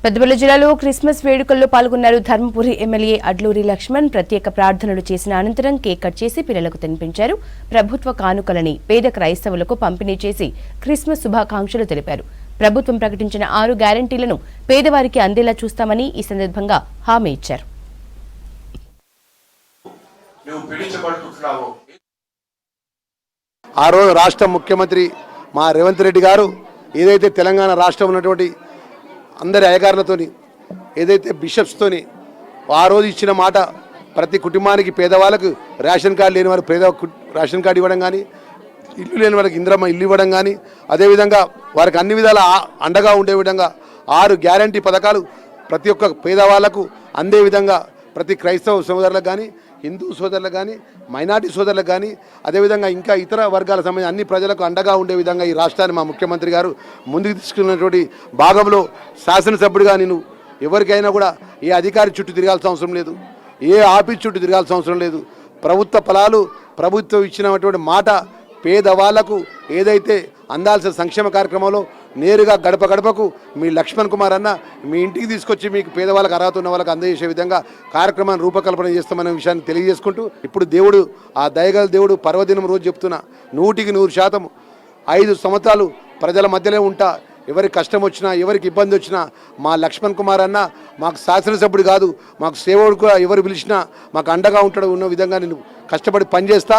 పెద్దపల్లి జిల్లాలో క్రిస్మస్ వేడుకల్లో పాల్గొన్నారు ధర్మపురి ఎమ్మెల్యే అడ్లూరి లక్ష్మణ్. ప్రత్యేక ప్రార్థనలు చేసిన అనంతరం కేక్ కట్ చేసి పిల్లలకు తినిపించారు. ప్రభుత్వ కానుకలని పేద క్రైస్తవులకు పంపిణీ చేసి క్రిస్మస్ శుభాకాంక్షలు తెలిపారు. ప్రభుత్వం ప్రకటించిన 6 గ్యారంటీలను పేదవారికి అందేలా చూస్తామని ఈ సందర్భంగా హామీ ఇచ్చారు. ఆ రోజు రాష్ట్ర ముఖ్యమంత్రి మా రేవంత్ రెడ్డి గారు ఏదైతే తెలంగాణ రాష్ట్రం ఉన్నటువంటి అందరి అధికారులతోని ఏదైతే బిషప్స్తోని ఆ రోజు ఇచ్చిన మాట ప్రతి కుటుంబానికి పేదవాళ్ళకు రేషన్ కార్డు లేని వారు రేషన్ కార్డు ఇవ్వడం కానీ, ఇల్లు లేని వాళ్ళకి ఇంద్రమ్మ ఇల్లు ఇవ్వడం కానీ, అదేవిధంగా వారికి అన్ని విధాల అండగా ఉండే విధంగా 6 గ్యారంటీ పథకాలు ప్రతి ఒక్క పేదవాళ్లకు అందే విధంగా ప్రతి క్రైస్తవ సోదరులకు కానీ, హిందూ సోదరులకు కానీ, మైనార్టీ సోదరులకు కానీ, అదేవిధంగా ఇంకా ఇతర వర్గాల సంబంధించిన అన్ని ప్రజలకు అండగా ఉండే విధంగా ఈ రాష్ట్రాన్ని మా ముఖ్యమంత్రి గారు ముందుకు తీసుకున్నటువంటి భాగంలో శాసనసభ్యుడిగా నేను ఎవరికైనా కూడా ఏ అధికారి చుట్టూ తిరగాల్సిన అవసరం లేదు, ఏ ఆఫీస్ చుట్టూ తిరగాల్సిన అవసరం లేదు. ప్రభుత్వ ఫలాలు ప్రభుత్వం ఇచ్చినటువంటి మాట పేదవాళ్లకు ఏదైతే అందాల్సిన సంక్షేమ కార్యక్రమంలో నేరుగా గడప గడపకు మీ లక్ష్మణ్ కుమార్ అన్న మీ ఇంటికి తీసుకొచ్చి మీకు పేదవాళ్ళకి అర్హత ఉన్న వాళ్ళకి అందజేసే విధంగా కార్యక్రమాన్ని రూపకల్పన చేస్తామనే విషయాన్ని తెలియజేసుకుంటూ, ఇప్పుడు దేవుడు ఆ దయగల దేవుడు పర్వదినం రోజు చెప్తున్నా 100% 5 సంవత్సరాలు ప్రజల మధ్యలో ఉంటా. ఎవరికి కష్టం వచ్చినా, ఎవరికి ఇబ్బంది వచ్చినా మా లక్ష్మణ్ కుమార్ అన్న మాకు శాసనసభ్యుడు కాదు, మాకు సేవకుడు కూడా ఎవరు పిలిచినా మాకు అండగా ఉంటాడు ఉన్న విధంగా నేను కష్టపడి పనిచేస్తా.